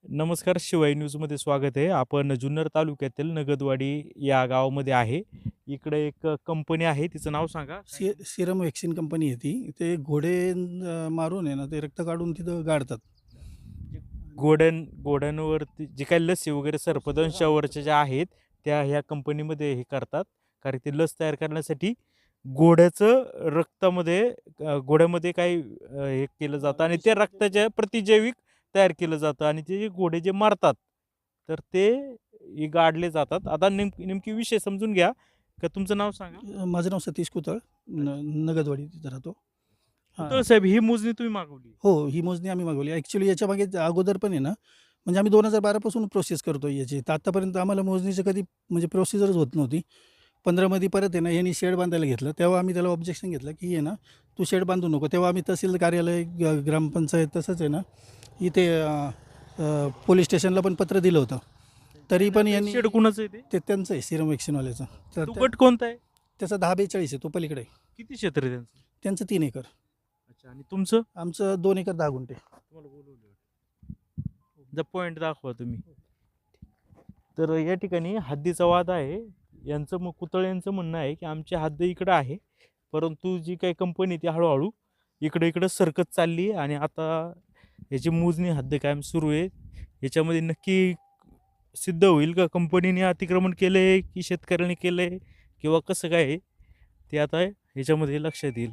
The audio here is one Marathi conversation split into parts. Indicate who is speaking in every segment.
Speaker 1: नमस्कार. शिवाई न्यूजमध्ये स्वागत आहे. आपण जुन्नर तालुक्यातील नगदवाडी या गावामध्ये आहे. इकडे एक कंपनी आहे. तिचं नाव सांगा?
Speaker 2: सिरम वॅक्सिन कंपनी आहे ती. ते घोडे मारून आहे ना, ते रक्त काढून तिथं गाडतात.
Speaker 1: जे घोड्यांवरती जी काही लसी वगैरे सर्पदंशावरच्या ज्या आहेत, त्या ह्या कंपनीमध्ये हे करतात. कारण ती लस तयार करण्यासाठी घोड्याचं रक्तामध्ये घोड्यामध्ये काही हे केलं जातं आणि त्या रक्ताच्या प्रतिजैविक तयार केलं जातं आणि ते जे घोडे जे मारतात, तर ते हे गाडले जातात. आता नेमकी विषय समजून घ्या. का तुमचं नाव सांगा?
Speaker 2: माझं नाव सतीश कुतळ, नगदवाडी तिथं राहतो. हां.
Speaker 1: पुतळ साहेब, ही मोजणी तुम्ही मागवली?
Speaker 2: हो, ही मोजणी आम्ही मागवली. ॲक्च्युअली याच्यामागे अगोदर पण आहे ना, म्हणजे आम्ही 2012 पासून प्रोसेस करतो याची. तर आत्तापर्यंत आम्हाला मोजणीचं कधी म्हणजे प्रोसिजरच होत नव्हती. 15 मध्ये परत आहे ना, यांनी शेड बांधायला घेतलं. तेव्हा आम्ही त्याला ऑब्जेक्शन घेतलं, की आहे ना, तू शेड बांधू नको. तेव्हा आम्ही तहसील कार्यालय, ग्रामपंचायत तसंच आहे ना, इथे पोलीस स्टेशनला पण पत्र दिलं होतं. तरी पण यांनी
Speaker 1: शेड कुणाचं आहे ते?
Speaker 2: ते त्यांचं आहे सिरम वॅक्सिनवाल्याचं. तर
Speaker 1: तो गट कोणता आहे?
Speaker 2: त्याचा 10-42 आहे, तो पलीकडे आहे.
Speaker 1: किती क्षेत्र आहे त्यांचं?
Speaker 2: त्यांचं 3 एकर.
Speaker 1: अच्छा, आणि तुमचं?
Speaker 2: आमचं 2 एकर 10 गुंठे.
Speaker 1: तुम्हाला बोलवलं. द पॉइंट दाखवा तुम्ही. तर या ठिकाणी हद्दीचा वाद आहे. यांचं मग कुतळे यांचं म्हणणं आहे, की आमची हद्द इकडं आहे. परंतु जी काही कंपनी ती हळू-हळू इकडं-इकडं सरकत चालली आहे आणि आता याची मोजणी हद्द कायम सुरू आहे. याच्यामध्ये नक्की सिद्ध होईल का कंपनीने अतिक्रमण केलंय, की शेतकऱ्याने केलंय किंवा कसं काय आहे, ते आता ह्याच्यामध्ये लक्षात येईल.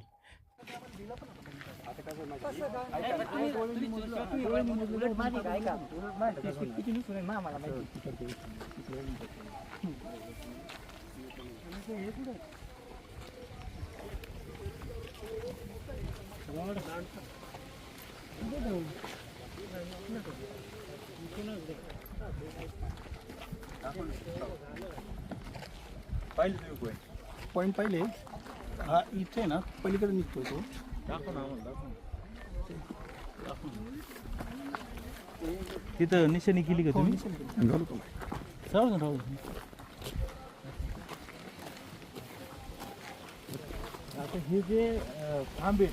Speaker 2: पॉईंट पाहिले, हा इथे ना पलीकडे निघतो तो.
Speaker 1: तिथं निशाणी केली का तुम्ही? राहू दे, राहू दे. आता हे जे आंबे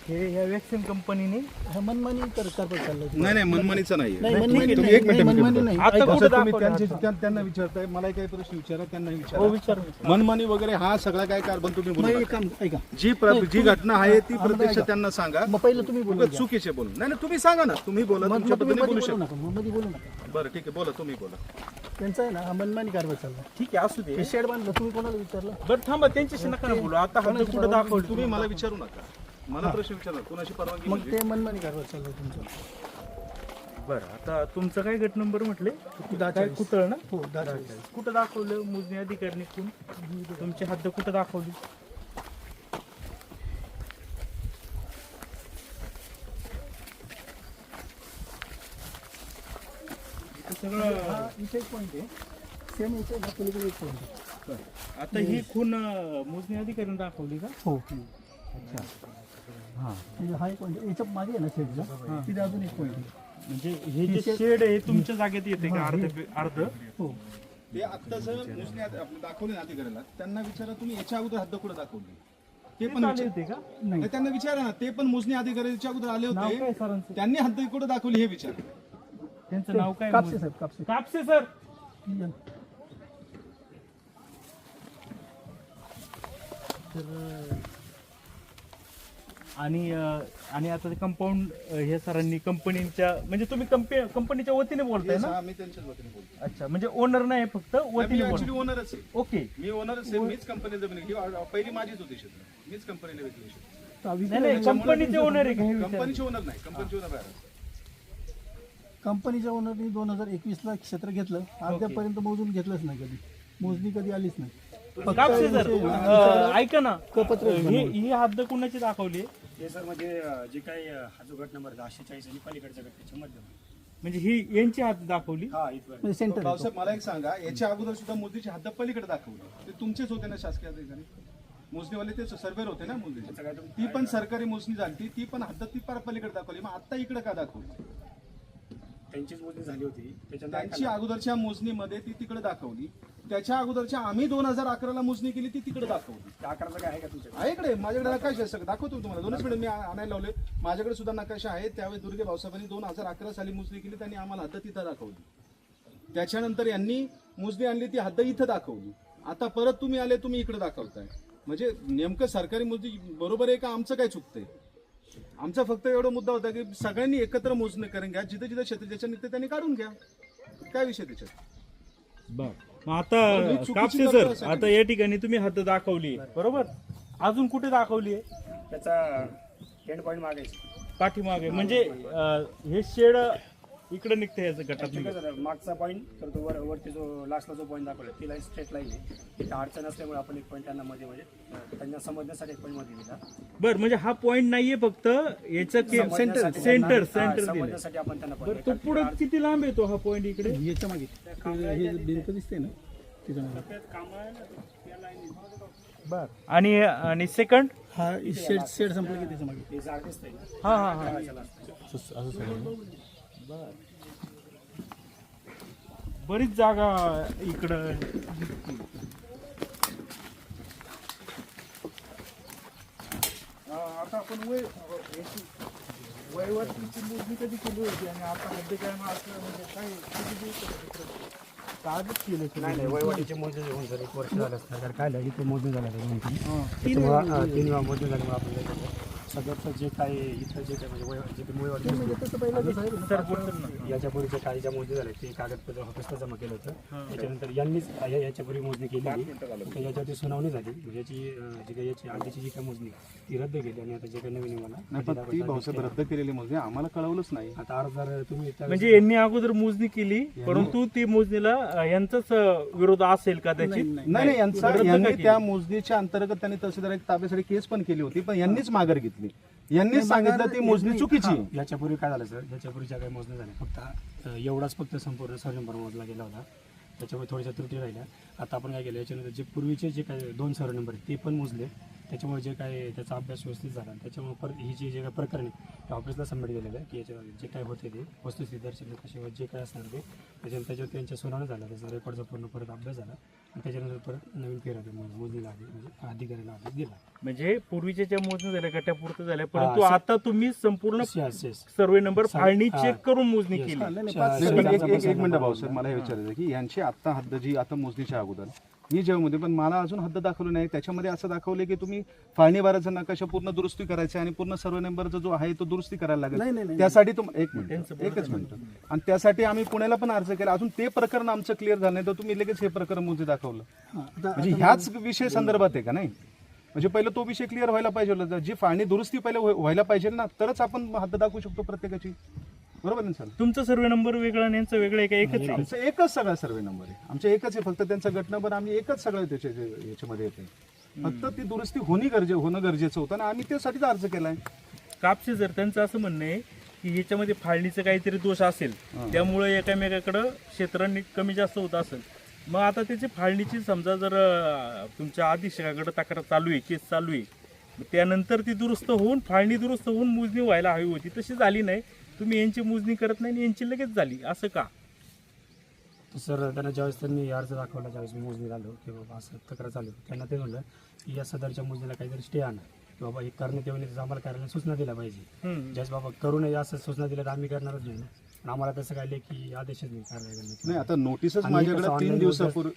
Speaker 1: हे ह्या वॅक्सिन कंपनीने
Speaker 2: हा मनमानी कारभार चाललाय.
Speaker 3: नाही मनमानीचं नाही
Speaker 2: नाही,
Speaker 3: तुम्ही
Speaker 2: मनमानी
Speaker 3: तुम्ही
Speaker 2: नाही,
Speaker 3: एक मिनिट
Speaker 2: मनमानी नाही.
Speaker 1: आता
Speaker 2: ऐका.
Speaker 1: कुठं
Speaker 3: तुम्ही
Speaker 1: दाखवणार?
Speaker 3: त्यांना विचारताय, मला काही प्रश्न विचारा, त्यांना
Speaker 1: हो,
Speaker 3: विचारा.
Speaker 1: विचार.
Speaker 3: मनमानी वगैरे हा सगळा काय कारभार तुम्ही बोलू
Speaker 2: मग
Speaker 3: नका.
Speaker 2: एक काम ऐका.
Speaker 3: जी घटना आहे ती
Speaker 2: आम्हाला
Speaker 3: प्रत्यक्ष
Speaker 2: ऐका.
Speaker 3: त्यांना सांगा.
Speaker 2: मग पहिलं तुम्ही बोलू
Speaker 3: उगाच
Speaker 2: द्या.
Speaker 3: चुकीचे बोलून नाही तुम्ही सांगा ना, तुम्ही बोला,
Speaker 2: मग
Speaker 3: तुमच्या
Speaker 2: तुम्ही
Speaker 3: पद्धतीने
Speaker 2: मध्ये
Speaker 3: बोलू
Speaker 2: बोलू
Speaker 3: शकता.
Speaker 2: नका, मग मध्ये बोलू नका.
Speaker 3: बरं ठीक आहे, बोला, तुम्ही बोला.
Speaker 2: त्यांचा आहे ना हा मनमानी कारभार चाललाय.
Speaker 1: ठीक आहे, असू दे.
Speaker 2: हे शेड बांधलं, तुम्ही कोणाला विचारलं?
Speaker 1: बरं थांबा, त्यांच्याशी नका ना बोलू. आता हद्द कुठं दाखवली?
Speaker 3: तुम्ही मला विचारू नका, मला प्रश्न विचारा, कोणाशी परवानगी
Speaker 2: मग
Speaker 3: म्हणजे?
Speaker 2: ते मनमानी कारभार चाललाय तुमचं.
Speaker 1: बरं, आता तुमचं काय गट नंबर म्हटले?
Speaker 2: 10-40.
Speaker 1: कुतळ ना?
Speaker 2: हो 10-40.
Speaker 1: कुठं दाखवलं मोजणी अधिकारी कोण? तुमची हद्द कुठं दाखवली? सगळं.
Speaker 2: हा इथे एक पॉईंट आहे, सेम इथे ना पलीकडे एक पॉईंट आहे.
Speaker 1: आता ही खून मोजणी अधिकाऱ्याने दाखवली का?
Speaker 2: हो.
Speaker 1: अच्छा. हां,
Speaker 2: म्हणजे हा एक पॉईंट याच्या मागे आहे ना शेडला, तिथे अजून एक पॉईंट आहे.
Speaker 1: म्हणजे हे जे शेड आहे तुमच्या जागेत येते का? अर्ध
Speaker 2: हो.
Speaker 3: ते आत्ताच मोजणी आपलं दाखवले ना अधिकाऱ्याला, त्यांना विचारा तुम्ही याच्या अगोदर हद्द कुठं दाखवली, ते पण
Speaker 1: आले
Speaker 3: विचारा.
Speaker 1: होते का?
Speaker 2: नाही.
Speaker 3: नाही, त्यांना विचारा ना, ते पण मोजणी अधिकाऱ्याच्या अगोदर आले
Speaker 1: नाव काय
Speaker 3: होते,
Speaker 1: सरांचं?
Speaker 3: त्यांनी हद्द कुठं दाखवली हे विचारा.
Speaker 1: त्यांचं नाव काय?
Speaker 2: कापसे साहेब, कापसे.
Speaker 1: कापसे सर. तर आणि आता ते कंपाऊंड हे सरांनी कंपनीच्या, म्हणजे तुम्ही कंपनीच्या वतीने बोलताय ना?
Speaker 3: मी त्यांच्याच वतीने बोलतो.
Speaker 1: अच्छा, म्हणजे ओनर नाही, फक्त
Speaker 3: मी
Speaker 1: वतीने
Speaker 3: ऍक्च्युली
Speaker 1: बोल.
Speaker 3: ओनरच आहे.
Speaker 1: ओके.
Speaker 3: मी ओनरच आहे, मीच कंपनीचं जमीन पहिली माझीच होती क्षेत्र, मीच कंपनीला विकली क्षेत्र.
Speaker 1: नाही नाही, कंपनीचे ओनर आहे का हे विचार?
Speaker 3: कंपनीचे ओनर नाही, कंपनीचे ओनर बाहेर.
Speaker 2: कंपनीच्या ओनरनी 2021 ला क्षेत्र घेतलं, अद्यापर्यंत मोजून घेतलंच नाही, कधी मोजणी कधी आलीच नाही.
Speaker 1: कापसे सर, ऐका ना,
Speaker 2: कपत्र
Speaker 1: ही हद्द कुणाची दाखवली?
Speaker 4: हे सर म्हणजे जे काही हा जो गट नंबर 140 आणि पलीकडच्या गटाच्या मध्यम
Speaker 1: म्हणजे ही यांची हद्द दाखवली?
Speaker 4: हा इथवर
Speaker 2: म्हणजे सेंटर
Speaker 3: भाऊसाहेब मला एक सांगा, याच्या अगोदर सुद्धा मोदीची हद्द पलीकडे दाखवली, ते तुमचेच होते ना शासकीय अधिकारी, मोजणीवाले ते सर्वेर होते ना मोदीचे, ती पण सरकारी मोजणी झाली, ती पण हद्द ती पार पलीकडे दाखवली, मग आता इकडे का दाखवली?
Speaker 4: त्यांचीच मोजणी झाली होती,
Speaker 3: त्यांची अगोदरच्या मोजणीमध्ये ती तिकडे दाखवली, त्याच्या अगोदरच्या आम्ही 2011ला मोजणी केली ती तिकडे दाखवली.
Speaker 4: त्या आकाराचं काय आहे का तुमच्याकडे?
Speaker 3: आहे इकडे माझ्याकडे नकाशा आहे सगळं दाखवतो तुम्हाला. 2च मिनिट मी आणायला लावले. माझ्याकडे सुद्धा नकाशा आहे. त्यावेळी दुर्गे भाऊसाहेबांनी 2011 साली मोजणी केली. त्यांनी आम्हाला हद्द तिथं दाखवली. त्याच्यानंतर यांनी मोजणी आणली ती हद्द इथं दाखवली. आता परत तुम्ही आले तुम्ही इकडे दाखवताय. म्हणजे नेमकं सरकारी मोजणी बरोबर आहे का आमचं काय चुकतंय? आमचा फक्त एवढा मुद्दा होता की सगळ्यांनी एकत्र मोजणी करून घ्या. जिथं जिथं क्षेत्र ज्याच्या निघते त्यांनी काढून घ्या. काय विषय त्याच्यात?
Speaker 1: बर मग आता कापसे सर, आता या ठिकाणी तुम्ही हद्द दाखवली बरोबर, अजून कुठे दाखवली आहे?
Speaker 4: त्याचा एंड पॉईंट मागायचं.
Speaker 1: पाठीमागे म्हणजे हे शेड इकडे निघते याचं गटात
Speaker 4: Actually काय झालं, मागचा पॉईंट तर तो वरती जो लास्टला जो पॉईंट दाखवला ती लाईन स्ट्रेट लाईन आहे. तिथे अडचण असल्यामुळे आपण एक पॉईंट त्यांना मध्ये म्हणजे त्यांना समजण्यासाठी एक पॉईंट मध्ये दिला.
Speaker 1: बर म्हणजे हा पॉइंट नाहीये, फक्त याचं
Speaker 4: समजण्यासाठी
Speaker 1: सेंटर
Speaker 4: त्यांना-
Speaker 1: दिलं.
Speaker 4: समजण्यासाठी आपण त्यांना
Speaker 1: बरं
Speaker 4: point
Speaker 1: तो
Speaker 4: दिला.
Speaker 1: पुढे किती लांब येतो हा पॉइंट इकडे?
Speaker 2: याच्या मागे हे भिंत दिसते ना तिथं मागे.
Speaker 1: बर आणि सेकंड
Speaker 2: हा शेड शेड संपलं की त्याच्या मागे.
Speaker 4: ते झाड दिसतंय.
Speaker 1: हा हा हा
Speaker 4: त्याला असतं.
Speaker 1: बरीच जागा इकडं
Speaker 3: आता आपण वयवस्तीची मोजणी कधी केली होती आणि आता हद्द काय असलं म्हणजे काय किती दिवस
Speaker 1: कागद केलं
Speaker 4: नाही नाही वयवाटीची मोजणी होऊन जर 1 वर्ष झालं असतं तर काय झालं, इथे मोजणी झालं त्याच्यामुळे 3 वेळा मोजणी झाल्यामुळे आपण सगळं जे काही इथं जे काही म्हणजे जे काही वयवाटी याच्यापूर्वीचे काही ज्या मोजणी झाल्या ते कागदपत्र ऑफिसला जमा केलं होतं. त्याच्यानंतर यांनीच याच्यापूर्वी मोजणी केली तर याच्यावरती सुनावणी झाली. म्हणजे याची जी काही याची आधीची जी काही मोजणी ती रद्द केली आणि आता जे काही नवीन मला
Speaker 3: ती भाऊसाहेब रद्द केलेली मोजणी आम्हाला कळवलंच नाही.
Speaker 4: आता अर्जदार तुम्ही
Speaker 1: म्हणजे यांनी अगोदर मोजणी केली, परंतु ती मोजणीला यांचाच विरोध असेल का त्याची?
Speaker 3: नाही यांनी त्या मोजणीच्या अंतर्गत त्यांनी तहसीलदार एक ताब्यासाठी केस पण केली होती, पण यांनीच माघार घेतली. यांनीच सांगितलं ती मोजणी चुकीची आहे.
Speaker 4: याच्यापूर्वी काय झालं सर, याच्यापूर्वी ज्या काही मोजणी झाल्या फक्त एवढाच फक्त संपूर्ण सर्व नंबर मोजला गेला होता. त्याच्यामुळे थोड्याशा त्रुटी राहिल्या. आता आपण काय केलं, याच्यानंतर जे पूर्वीचे जे काही 2 सर्व नंबर आहेत ते पण मोजले. त्याच्यामुळे जे काही त्याचा अभ्यास व्यवस्थित झाला. त्याच्यामुळे परत ही जी जे काही प्रकरण आहे ते ऑफिसला सबमिट केलेलं आहे की याच्या जे काही होते ते वस्तुस्थिती दर्शक कशावर जे काय असणार ते त्याच्यावर त्यांच्या सुनावणी झाला. त्याचा रेकॉर्डचा पूर्ण परत अभ्यास झाला आणि त्याच्यानंतर परत नवीन फेरा मोजणीला आधी म्हणजे अधिकाऱ्याला आदेश दिला.
Speaker 1: म्हणजे पूर्वीच्या ज्या मोजणी झाल्या गटापुरतं झाल्या, परंतु आता तुम्ही संपूर्ण
Speaker 4: Yes.
Speaker 1: सर्वे नंबर फाळणी चेक करून मोजणी केली.
Speaker 3: एक मिनिट भाऊसाहेब मला हे विचारायचं की यांची आता हद्द जी आता मोजणीच्या अगोदर मी जेव्हा पण मला अजून हद्द दाखवली नाही. त्याच्यामध्ये असं दाखवले की तुम्ही फाळणी बाराचा नकाशा पूर्ण दुरुस्ती करायचा आणि पूर्ण सर्व नंबरचा जो आहे तो दुरुस्ती करायला लागेल. त्यासाठी एकच मिनिट आणि त्यासाठी आम्ही पुण्याला पण अर्ज केला. अजून ते प्रकरण आमचं क्लिअर झालं नाही तर तुम्ही लगेच हे प्रकरण मोजणी दाखवलं. म्हणजे ह्याच विषय संदर्भात आहे का? नाही म्हणजे पहिलं तो विषय क्लिअर व्हायला पाहिजे होता. जी फाळणी दुरुस्ती पहिले व्हायला पाहिजे ना, तरच आपण हद्द दाखवू शकतो प्रत्येकाची. बरोबर ना सर?
Speaker 1: तुमचा सर्वे नंबर वेगळा आणि यांचा वेगळा आहे का? एकच आहे?
Speaker 3: आमचा एकच सगळा सर्वे नंबर आहे. आमच्या एकच आहे, फक्त त्यांचा गट नंबर आम्ही एकच सगळं याच्यामध्ये येते. फक्त ती दुरुस्ती होणं गरजेचं होतं आणि आम्ही त्यासाठीच अर्ज केलाय.
Speaker 1: कापसे जर त्यांचं असं म्हणणं आहे की याच्यामध्ये फाळणीचा काहीतरी दोष असेल, त्यामुळे एकामेकाकडं क्षेत्रांनी कमी जास्त होत असेल. मग आता त्याची फाळणीची समजा जर तुमच्या अधीक्षकाकडे तक्रार चालू आहे, केस चालू आहे, त्यानंतर ती दुरुस्त होऊन फाळणी दुरुस्त होऊन मोजणी व्हायला हवी होती, तशी झाली नाही. तुम्ही यांची मोजणी करत नाही आणि यांची लगेच झाली, असं का?
Speaker 4: सर त्यांना ज्यावेळेस त्यांनी अर्ज दाखवला, ज्यावेळेस मी मोजणी झालो की बाबा असं तक्रार चालू, त्यांना ते म्हणलं की या सदरच्या मोजणीला काहीतरी स्टे आणा की बाबा हे करण्यात येऊन आम्हाला करायला सूचना दिल्या पाहिजे. ज्यावेळेस बाबा करू नये असं सूचना दिल्या तर आम्ही करणारच नाही. आणि आम्हाला तसं काय की आदेशच नाही कारवाई करण्यात.
Speaker 3: नाही आता नोटीसच माझ्याकडे 3 दिवसापूर्वी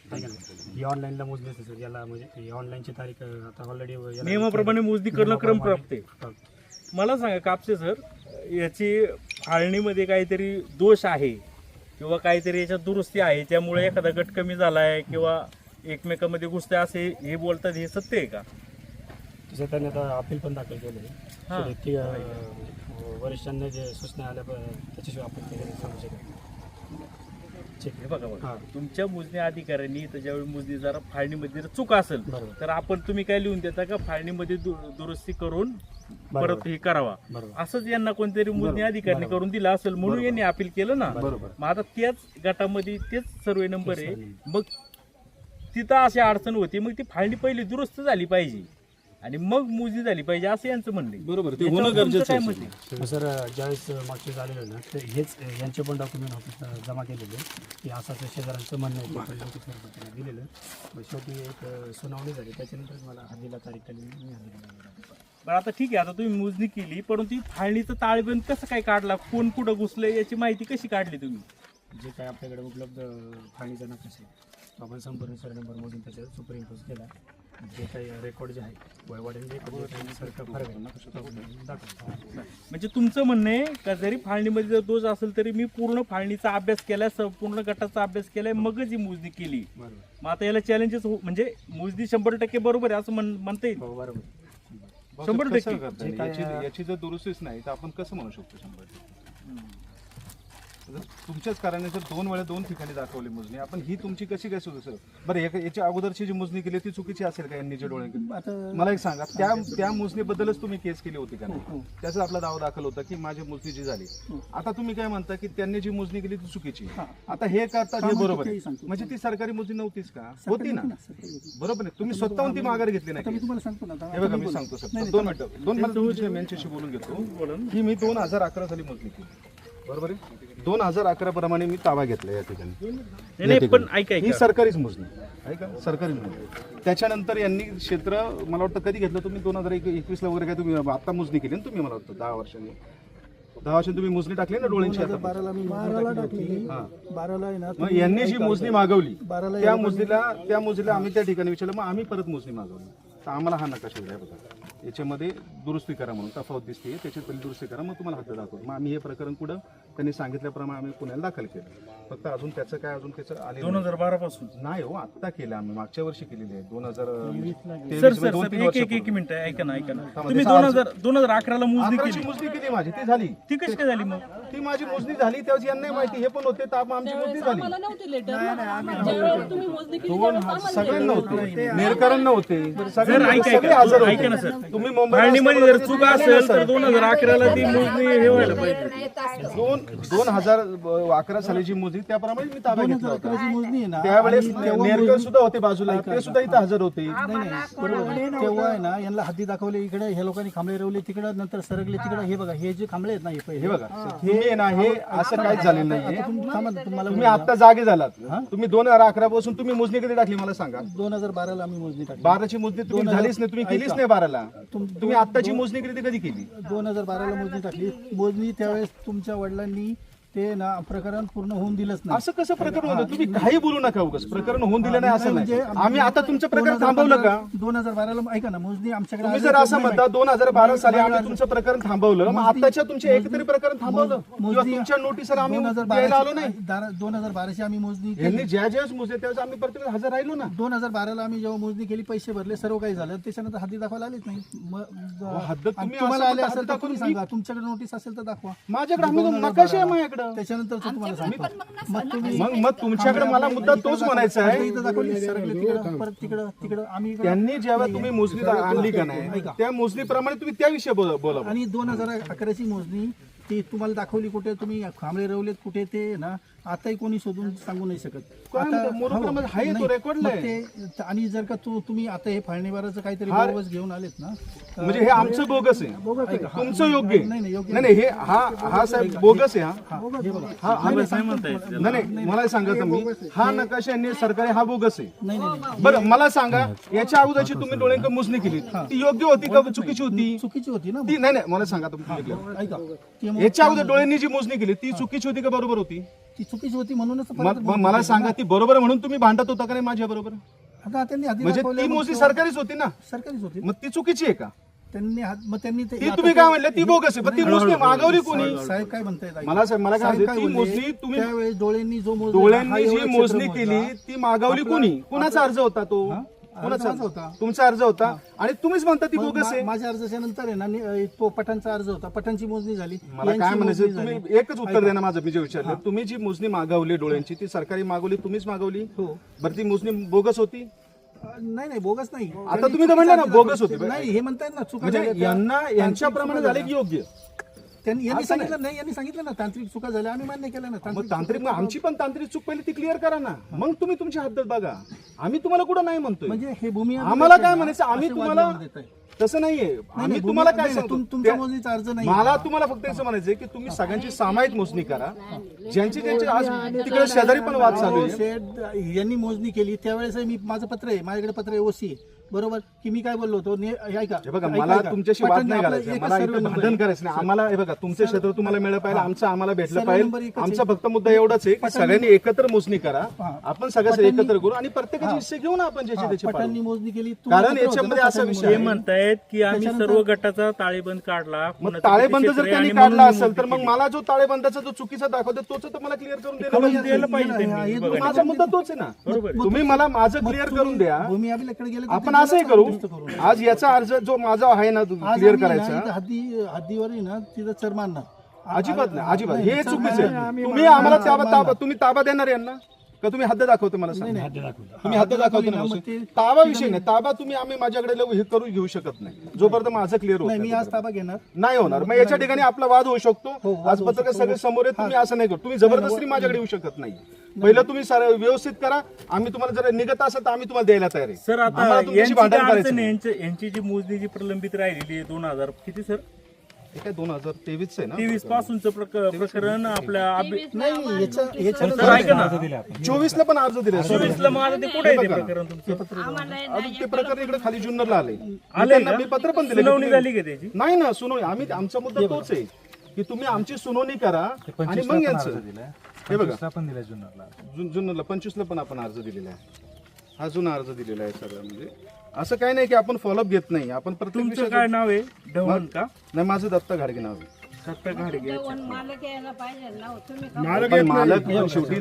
Speaker 4: ही ऑनलाईनला मोजणी असते सर. याला म्हणजे ऑनलाईनची तारीख आता ऑलरेडी
Speaker 1: नियमाप्रमाणे मोजणी करणं क्रमप्राप्त आहे. मला सांगा कापसे सर, याची फाळणीमध्ये काहीतरी दोष आहे किंवा काहीतरी याच्यात दुरुस्ती आहे, त्यामुळे एखादा गट कमी झाला आहे किंवा एकमेकांमध्ये घुसते असे हे बोलतात, हे सत्य आहे का?
Speaker 4: तसं त्यांनी आता अपील पण दाखल केलं. ती वरिष्ठांना जे सूचना आल्या त्याच्याशिवाय आपण ते सांगू शकत.
Speaker 1: हे बघा तुमच्या मोजणी अधिकाऱ्यांनी त्याच्यावेळी मोजणी जरा फाळणीमध्ये जर चूक असेल तर तुम्ही काय लिहून देता का फाळणीमध्ये दुरुस्ती करून परत हे करावा, असंच यांना कोणतरी मोजणी अधिकाऱ्यांनी करून दिला असेल म्हणून यांनी अपील केलं ना. मग आता त्याच गटामध्ये तेच सर्वे नंबर आहे, मग तिथं अशी अडचण होती, मग ती फाळणी पहिली दुरुस्त झाली पाहिजे. आणि मग मोजणी झाली पाहिजे असं यांचं म्हणणं आहे.
Speaker 3: बरोबर, ते
Speaker 1: याच्यावर
Speaker 3: होणं
Speaker 1: तुमचं
Speaker 3: गरजेचं
Speaker 1: काय
Speaker 3: आहे.
Speaker 1: मत आहे?
Speaker 4: सर ज्यावेळेस मागचे झालेलं ना तर हेच यांचे पण डॉक्युमेंट ऑफिसला जमा केलेले की असं शेजाऱ्यांचं म्हणणं आहे की पहिले लोक त्यांना दिलेलं. मग शेवटी एक सुनावणी झाली, त्याच्यानंतर मला हल्लीला तारीख आली, मी हल्लीला
Speaker 1: बरं आता ठीक आहे, आता तुम्ही मोजणी केली, परंतु ही फाळणीचं ताळेबंद कसं काय काढला, कोण कुठं घुसलंय याची माहिती कशी काढली तुम्ही?
Speaker 4: जे काय आपल्याकडे उपलब्ध फाळणीचा नकाशा आहे आपण संपूर्ण सर्व नंबर मधून त्याच्यावर सुपरइम्पोज केला. जे काही रेकॉर्ड जे आहे वयवाडीने रेकॉर्ड फरक आहे दाखवतो.
Speaker 1: म्हणजे तुमचं म्हणणं आहे का जरी फाळणीमध्ये जर दोष असेल तरी मी पूर्ण फाळणीचा अभ्यास केलाय, संपूर्ण गटाचा अभ्यास केलाय, मगच ही मोजणी केली.
Speaker 4: बरोबर.
Speaker 1: मग आता याला चॅलेंजेस म्हणजे मोजणी 100% बरोबर आहे असं म्हणता येईल.
Speaker 4: हो बरोबर.
Speaker 1: 100%
Speaker 3: कसं करता येईल? याची जर दुरुस्तीच नाही तर आपण कसं म्हणू शकतो 100%? जर तुमच्याच कारणाने जर 2 वेळा 2 ठिकाणी दाखवली मोजणी, आपण ही तुमची कशी काय सुरू सर? बरं, याच्या अगोदरची जी मोजणी केली ती चुकीची असेल का यांनी जे डोळे केले?
Speaker 2: आता
Speaker 3: मला एक सांगा, त्या मोजणीबद्दलच तुम्ही केस केली होती का नाही? त्याचा आपला दावा दाखल होता की माझी मोजणी जी झाली. आता तुम्ही काय म्हणता की त्यांनी जी मोजणी केली ती चुकीची. आता हे करतात हे बरोबर आहे. म्हणजे ती सरकारी मोजणी नव्हतीच का? होती ना, बरोबर आहे. तुम्ही स्वतःहून ती माघार घेतली
Speaker 2: आता मी
Speaker 3: नाही.
Speaker 2: तुम्हाला सांगतो ना आता.
Speaker 3: हे बघा, मी सांगतो सर, 2 मिनिटं, 2 मिनिटं यांच्याशी बोलून घेतो की मी 2011 साली मोजणी केली, बरोबर आहे. 2011 प्रमाणे मी ताबा घेतला या ठिकाणी.
Speaker 1: नाही पण ऐका
Speaker 3: ही सरकारीच मोजणी आहे का? सरकारी मोजणी. त्याच्यानंतर यांनी क्षेत्र मला वाटतं कधी घेतलं तुम्ही? 2021 ला वगैरे काय तुम्ही आता मोजणी केली ना तुम्ही? मला वाटतं 10 वर्षांनी तुम्ही मोजणी टाकली ना डोळ्यांची. आता
Speaker 2: 12ला मी मोजणी टाकली.
Speaker 3: हा.
Speaker 2: 12ला आहे ना
Speaker 3: मग यांनी जी मोजणी मागवली
Speaker 2: 12ला
Speaker 3: त्या मोजणीला आम्ही त्या ठिकाणी विचारलं, मग आम्ही परत मोजणी मागवली. तर आम्हाला हा नकाशा द्या बघा, याच्यामध्ये दुरुस्ती करा म्हणून तफावत दिसते, त्याच्यात पहिली दुरुस्ती करा, मग तुम्हाला हद्द दाखवतो. मग आम्ही हे प्रकरण कुठं त्यांनी सांगितल्याप्रमाणे आम्ही पुण्याला दाखल केलं. फक्त अजून त्याचं काय अजून त्याचं आले
Speaker 1: 2012 पासून
Speaker 3: नाही हो, आत्ता केलं आम्ही, मागच्या वर्षी केलेली आहे. 2023
Speaker 1: सर सर सर एक मिनिट ऐका ना तुम्ही 2011 ला मोजणी केली,
Speaker 3: मोजणी केली माझी, ती झाली.
Speaker 1: ती कशी काय झाली? मग
Speaker 3: ती माझी मोजणी झाली त्यावेळेस यांना माहिती, हे पण होते, तर आमची मोजणी झाली.
Speaker 5: आम्हाला नव्हते लेटर ज्यावेळेस तुम्ही मोजणी केली त्यावेळेस आम्हाला
Speaker 3: सगळ्यांना होते, नेरकरांना होते,
Speaker 1: सर
Speaker 3: सगळे हजर होते.
Speaker 1: ऐका ना सर,
Speaker 3: तुम्ही मुंबईला
Speaker 1: फाळणीमध्ये जर चूक
Speaker 3: असताना
Speaker 1: असेल तर 2011 ला ती मोजणी हे व्हायला पाहिजे.
Speaker 3: 2011 साली जी मोजणी त्याप्रमाणे मी ताबा घेतला होता.
Speaker 2: 2011ची मोजणी आहे ना.
Speaker 3: त्यावेळेस
Speaker 2: आणि तेव्हा
Speaker 3: नेरकर सुद्धा होते बाजूला, ते सुद्धा इथं हजर होते.
Speaker 2: बरोबर आहे. तेव्हा आहे ना यांना हद्दी दाखवले इकडे, हे लोकांनी खांबळे रवले तिकडे, नंतर सरकले तिकडे. हे बघा, हे जे खांबळे आहेत ना, हे पहिले
Speaker 3: हे बघा, हे ना, हे असं काहीच झालेलं नाहीये.
Speaker 2: तुम्हाला
Speaker 3: तुम्ही आता जागे झालात. तुम्ही 2011 पासून तुम्ही मोजणी कधी टाकली मला सांगा?
Speaker 2: 2012ला आम्ही मोजणी टाकली.
Speaker 3: 12ची मोजणी तुम्ही झालीच नाही, तुम्ही केलीच नाही 12ला. तुम्ही आत्ताची मोजणी केली ती कधी केली?
Speaker 2: 2012ला मोजणी टाकली. मोजणी त्यावेळेस तुमच्या वडिलांनी ते ना प्रकरण पूर्ण होऊन दिलंच नाही.
Speaker 3: असं कसं प्रकरण होतं? तुम्ही काही बोलू नका उगाच. प्रकरण होऊन दिलं नाही असं नाही. आम्ही आता तुमचं प्रकरण थांबवलं का?
Speaker 2: 2012ला ऐका ना, मोजणी आमच्याकडे
Speaker 3: तुम्ही जर असं म्हणता 2012 साली आम्ही तुमचं प्रकरण थांबवलं, मग आताच्या तुमचे एकतरी प्रकरण थांबवलं किंवा तुमच्या नोटीसला आम्ही द्यायला आलो नाही.
Speaker 2: 2012ची आम्ही मोजणी केली.
Speaker 3: यांनी ज्या ज्यावेळेस मोजले त्यावेळेस आम्ही प्रत्येक हजर राहिलो ना.
Speaker 2: 2012ला आम्ही जेव्हा मोजणी केली, पैसे भरले, सर्व काही झालं, त्याच्यानंतर हद्दी दाखवायला आलीच नाही.
Speaker 3: हद्द
Speaker 2: आणि
Speaker 3: तुम्ही
Speaker 2: तुम्हाला
Speaker 3: असं
Speaker 2: आले
Speaker 3: म्हणता,
Speaker 2: असेल तर
Speaker 3: हद्द
Speaker 2: तुम्ही
Speaker 3: दाखवून
Speaker 2: सांगा, तुमच्याकडे नोटीस असेल तर दाखवा.
Speaker 3: माझ्याकडे आम्ही नकाशे आहे माझ्याकडं.
Speaker 2: त्याच्यानंतर तुम्हाला सांगतो.
Speaker 3: मग तुमच्याकडे मला मुद्दा तोच म्हणायचा आहे.
Speaker 2: इथं दाखवली, सरकले तिकडं, परत तिकडं आम्ही इकडं.
Speaker 3: त्यांनी जेव्हा तुम्ही मोजणी आणली का नाही, त्या मोजणीप्रमाणे तुम्ही त्याविषयी बोला.
Speaker 2: आणि 2011ची मोजणी ती तुम्हाला दाखवली कुठे, तुम्ही खांबळे रवलेत कुठे, ते ना आताही कोणी शोधून सांगू नाही शकत.
Speaker 3: काय म्हणतो?
Speaker 2: हो,
Speaker 3: मोरोपरामध्ये आहे तो
Speaker 2: नाही.
Speaker 3: रेकॉर्डला
Speaker 2: मग
Speaker 3: आहे.
Speaker 2: ते आणि जर का तुम्ही आता हे फाळणीबाराचं काहीतरी बोगस घेऊन आलेत ना,
Speaker 3: म्हणजे हे आमचं बोगस आहे, तुमचं योग्य आहे.
Speaker 2: नाही योग्य
Speaker 3: नाही हे हा साहेब बोगस आहे.
Speaker 2: हे बघा.
Speaker 3: हा नाही मला सांगा तुम्ही, हा नकाशा यांनी सरकारी हा बोगस आहे.
Speaker 2: नाही
Speaker 3: बरं मला सांगा, याच्या अगोदरची तुम्ही डोळ्यांक मोजणी केली ती योग्य होती का चुकीची होती?
Speaker 2: चुकीची होती ना.
Speaker 3: ती नाही मला सांगा तुम्ही,
Speaker 2: ऐका, ती
Speaker 3: याच्या अगोदर डोळ्यांनी जी मोजणी केली ती चुकीची होती का बरोबर होती?
Speaker 2: चुकीची होती म्हणूनच
Speaker 3: मग मला सांगा, ती बरोबर आहे म्हणून तुम्ही भांडत होता का नाही माझ्या बरोबर?
Speaker 2: आता त्यांनी हद्दी
Speaker 3: म्हणजे
Speaker 2: दाखवल्या,
Speaker 3: ती
Speaker 2: मग
Speaker 3: मोजणी
Speaker 2: तो-
Speaker 3: सरकारीच होती ना,
Speaker 2: सरकारीच होती.
Speaker 3: मग ती चुकीची आहे का?
Speaker 2: मग त्यांनी
Speaker 3: ती तुम्ही काय म्हणले ती बोगस आहे, पण ती मोजणी मागवली कोणी?
Speaker 2: साहेब काय म्हणतायत ऐका.
Speaker 3: मला काय
Speaker 2: साहेब
Speaker 3: म्हणते,
Speaker 2: काय
Speaker 3: ती
Speaker 2: म्हणले,
Speaker 3: मोजणी तुम्ही
Speaker 2: त्यावेळेस डोळ्यांनी जो मोजला, हा
Speaker 3: डोळ्यांनी
Speaker 2: एवढं
Speaker 3: जी
Speaker 2: क्षेत्र
Speaker 3: मोजणी
Speaker 2: मोजला.
Speaker 3: केली ती मागवली कोणी? कुणाचा अर्ज होता तो? कुणाचा
Speaker 2: अर्ज होता.
Speaker 3: तुमचा अर्ज होता आणि तुम्हीच म्हणता ती
Speaker 2: मग
Speaker 3: बोगस आहे.
Speaker 2: माझ्या अर्जाच्या नंतर आहे ना तो पठाणचा अर्ज होता, पठाणची मोजणी झाली.
Speaker 3: मला
Speaker 2: यांची
Speaker 3: काय म्हणायचं,
Speaker 2: मोजणी झाली.
Speaker 3: तुम्ही एकच उत्तर द्या ना माझं, मी जे विचारलं. तुम्ही जी मोजणी मागवली डोळ्यांची ती सरकारी मागवली, तुम्हीच मागवली?
Speaker 2: हो.
Speaker 3: बरं ती मोजणी बोगस होती?
Speaker 2: नाही बोगस नाही.
Speaker 3: आता तुम्ही तर म्हणले ना बोगस होती.
Speaker 2: नाही हे म्हणतायत ना चुका
Speaker 3: म्हणजे
Speaker 2: झाल्या त्या.
Speaker 3: यांच्याप्रमाणे झाले की योग्य?
Speaker 2: यांनी
Speaker 3: असं
Speaker 2: सांगितलं नाही, यांनी सांगितलं ना तांत्रिक चुका झाल्या, आम्ही मान्य केलं ना.
Speaker 3: मग तांत्रिक मग आमची पण तांत्रिक चूक पहिली ती क्लिअर करा ना, मग तुम्ही तुमची हद्द बघा. आम्ही तुम्हाला कुठं नाही म्हणतोय,
Speaker 2: म्हणजे हे भूमी
Speaker 3: आम्हाला काय म्हणायचं, आम्ही
Speaker 2: असे वाद
Speaker 3: तुम्हाला
Speaker 2: लावून देताय.
Speaker 3: तसं नाहीये.
Speaker 2: नाही,
Speaker 3: आम्ही
Speaker 2: भूमी-
Speaker 3: तुम्हाला काय
Speaker 2: नाही,
Speaker 3: सांगतो,
Speaker 2: तुमच्या मोजणीचा अर्ज नाही.
Speaker 3: मला तुम्हाला फक्त असं म्हणायचंय की तुम्ही सगळ्यांची सामायिक मोजणी करा, ज्यांची ज्यांची आज तिकडे शेजारी पण वाद चालू आहे.
Speaker 2: शेठ यांनी मोजणी केली त्यावेळेस मी माझं पत्र आहे, माझ्याकडे पत्र आहे ओसी, बरोबर, की मी काय बोललो होतो ऐका
Speaker 3: हे बघा,
Speaker 2: ऐका,
Speaker 3: मला
Speaker 2: ऐका.
Speaker 3: तुमच्याशी वाद
Speaker 2: पठाण
Speaker 3: नाही
Speaker 2: आपलं
Speaker 3: घालायचा,
Speaker 2: एकच
Speaker 3: मला
Speaker 2: सर्व
Speaker 3: इथं
Speaker 2: नंबर
Speaker 3: भांडण
Speaker 2: आहे.
Speaker 3: करायचं नाही. आम्हाला हे बघा, तुमचं क्षेत्र तुम्हाला मिळालं पाहिजे, आमचं आम्हाला भेटलं
Speaker 2: सर्व नंबर
Speaker 3: पाहिजे.
Speaker 2: एकच
Speaker 3: आमचा
Speaker 2: आहे.
Speaker 3: फक्त मुद्दा एवढाच आहे की सगळ्यांनी एकत्र मोजणी करा, आपण सगळ्यांनी
Speaker 2: पठाणनी-
Speaker 3: एकत्र करू आणि प्रत्येकाचे हिस्से घेऊ ना आपण ज्याचे त्याचे
Speaker 2: पठाणनी
Speaker 3: पाडू.
Speaker 2: मोजणी केली
Speaker 3: कारण याच्यामध्ये असा विषय
Speaker 1: ते
Speaker 3: आहे,
Speaker 1: म्हणतायत की आम्ही
Speaker 2: त्याच्यानंतर-
Speaker 1: सर्व गटाचा ताळेबंद काढला,
Speaker 3: मग
Speaker 1: कुणाचं
Speaker 3: ताळेबंद
Speaker 1: किती
Speaker 3: जर
Speaker 1: क्षेत्र आहे
Speaker 3: त्यांनी
Speaker 1: आणि
Speaker 3: काढला
Speaker 1: म्हणून
Speaker 3: असेल तर मग
Speaker 1: केली.
Speaker 3: मला जो ताळेबंदाचा जो चुकीचा दाखवतो तोच तर मला क्लिअर करून दिलं
Speaker 1: करून
Speaker 3: पाहिजे.
Speaker 1: द्यायला पाहिजे
Speaker 2: हे
Speaker 1: त्यांनी.
Speaker 2: दोन-
Speaker 1: बघा.
Speaker 3: माझा मुद्दा तोच आहे ना.
Speaker 1: बरोबर आहे.
Speaker 3: तुम्ही मला माझं क्लिअर करून द्या.
Speaker 2: भूमी अभिलेखकडे गेले तर
Speaker 3: आपण
Speaker 2: ते
Speaker 3: असंही
Speaker 2: दुरुस्त
Speaker 3: करू,
Speaker 2: करू.
Speaker 3: आज याचा अर्ज जो माझा आहे ना
Speaker 2: आज
Speaker 3: क्लिअर
Speaker 2: आम्ही ना
Speaker 3: करायचा,
Speaker 2: इथं हद्दीवर आहे ना तिथं चरमान ना
Speaker 3: अजिबात नाही, अजिबात हे चुकीचं आहे. तुम्ही आम्हाला तुम्ही ताबा देणार यांना का तुम्ही हद्द दाखवतो मला सांगा.
Speaker 4: हद्द दाखवली.
Speaker 3: तुम्ही हद्द दाखवतो ना,
Speaker 2: मग ते-
Speaker 3: ताबा विषय नाही. ताबा तुम्ही आम्ही माझ्याकडे हे करून घेऊ शकत नाही जोपर्यंत माझं क्लिअर होत
Speaker 2: नाही, मी
Speaker 3: नाही.
Speaker 2: आज ताबा घेणार.
Speaker 3: नाही होणार. मग याच्या ठिकाणी आपला वाद होऊ शकतो.
Speaker 2: वाद
Speaker 3: आज
Speaker 2: होऊ
Speaker 3: पत्रकार
Speaker 2: शकतो.
Speaker 3: सगळे समोर आहेत, तुम्ही असं नाही करू. तुम्ही जबरदस्ती माझ्याकडे येऊ शकत नाही. पहिलं तुम्ही व्यवस्थित करा. आम्ही तुम्हाला जर निघत असेल तर आम्ही तुम्हाला द्यायला तयार आहे.
Speaker 1: सर आता
Speaker 3: आम्हाला तुमच्याशी
Speaker 1: यांची
Speaker 3: भांडण
Speaker 1: काय
Speaker 3: करायचं
Speaker 1: अडचण आहे?
Speaker 3: नाही.
Speaker 1: यांची जी मोजणी जी प्रलंबित राहिलेली आहे 2000 किती सर
Speaker 3: हे काय 2023 आहे ना,
Speaker 1: 23 पासूनचं प्रकरण आपल्या
Speaker 2: नाही याच्या
Speaker 1: सर ऐका ना
Speaker 3: 24 ला पण अर्ज दिले.
Speaker 1: 24 ला माझं ते कुठे आहे ते प्रकरण तुमचं
Speaker 3: अजून ते प्रकरण इकडे खाली जुन्नरला आले.
Speaker 1: आलंय
Speaker 3: त्यांना
Speaker 1: का?
Speaker 3: मी पत्र पण दिले.
Speaker 1: सुनावणी झाली का त्याची?
Speaker 3: नाही ना, सुनावणी आम्ही आमचा मुद्दा तोच आहे की तुम्ही आमची सुनावणी करा आणि मग यांचं हे बघा जुन्नरला 25 ला पण आपण अर्ज दिलेला आहे. हा जुना अर्ज दिलेला आहे सगळं. म्हणजे असं काही नाही की आपण फॉलोअप घेत नाही. आपण प्रत्येक
Speaker 1: तुमचं
Speaker 3: विषयाचं-
Speaker 1: काय नाव आहे ढवण का
Speaker 3: नाही, माझं दत्ता घाडगे नाव आहे.
Speaker 1: दत्ता घाडगे.
Speaker 5: मालक यायला पाहिजे ना तुम्ही
Speaker 3: पण मालक शेवटी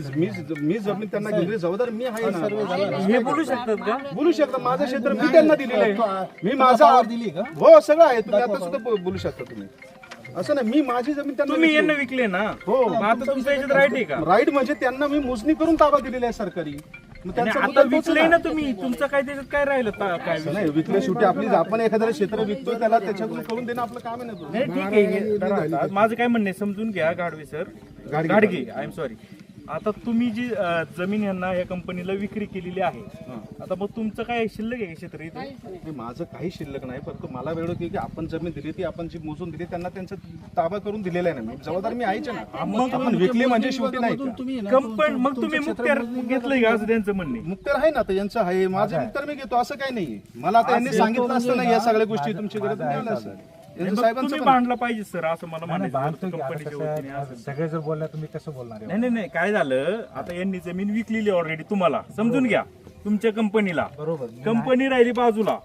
Speaker 3: मी जमीन त्यांना गेली जबाबदार मी आहे ना.
Speaker 1: हे बोलू शकतात का?
Speaker 3: बोलू शकता. माझं क्षेत्र मी त्यांना दिलेलं आहे. मी माझा
Speaker 2: दिली का?
Speaker 3: हो सगळं आहे. तुम्ही आता सुद्धा बोलू शकता. तुम्ही असं नाही, मी माझी जमीन त्यांना
Speaker 1: तुम्ही यांना
Speaker 3: विकली.
Speaker 1: विकले ना,
Speaker 3: हो.
Speaker 1: मग आता तुमच्या याच्यात राईट आहे का?
Speaker 3: राईट म्हणजे त्यांना मी मोजणी करून ताबा दिलेला आहे सरकारी. मग
Speaker 1: आणि
Speaker 3: त्यांचा
Speaker 1: आता
Speaker 3: मुद्दा तोच
Speaker 1: विकले
Speaker 3: आहे
Speaker 1: ना तुम्ही, तुमचं काय त्याच्यात काय राहिलं काय
Speaker 3: असं नाही, विकल्या शेवटी आपली आपण एखाद्याला क्षेत्र विकतोय त्याला त्याच्यातून करून देणं आपलं काम आहे ना. तो.
Speaker 1: नाही ठीक आहे हे धरा आता. माझं काय म्हणणं आहे समजून घ्या Gadve sir, Gadge I am sorry. आता तुम्ही जी जमीन यांना या कंपनीला विक्री केलेली आहे, आता मग तुमचं काय शिल्लक आहे क्षेत्र इथे?
Speaker 3: नाही, माझं काही शिल्लक नाही. परंतु मला वेळ होती की आपण जमीन दिली ती आपण जी मोजून दिली त्यांना त्यांचा ताबा करून दिलेला आहे ना. मी जबाबदार मी आहेच ना.
Speaker 1: मग
Speaker 3: आपण विकली म्हणजे शेवटी नाही का?
Speaker 2: तुम्ही ना,
Speaker 1: कंपनी मग तुम्ही मुक्त्यार घेतलंय का असं त्यांचं म्हणणे?
Speaker 3: मुक्तर आहे ना, तर यांचं आहे. माझं मुक्तर मी घेतो असं काही नाही. मला आता यांनी सांगितलं असतं ना या सगळ्या गोष्टी तुमची गरज नाही आलं असं. यांचं
Speaker 1: मग
Speaker 3: साहेबांचं
Speaker 1: तुम्ही
Speaker 3: पण-
Speaker 1: भांडला पाहिजे सर असं मला म्हणायचं
Speaker 6: बांधतो की आता
Speaker 1: कंपनीच्या वतीने
Speaker 6: कसं
Speaker 1: असं.
Speaker 6: सगळे जर बोलला तुम्ही कसं बोलणार आहे?
Speaker 1: नाही नाही नाही काय झालं, आता यांनी जमीन विकलेली ऑलरेडी तुम्हाला, समजून घ्या तुमच्या कंपनीला.
Speaker 6: बरोबर.
Speaker 1: कंपनी राहिली बाजूला,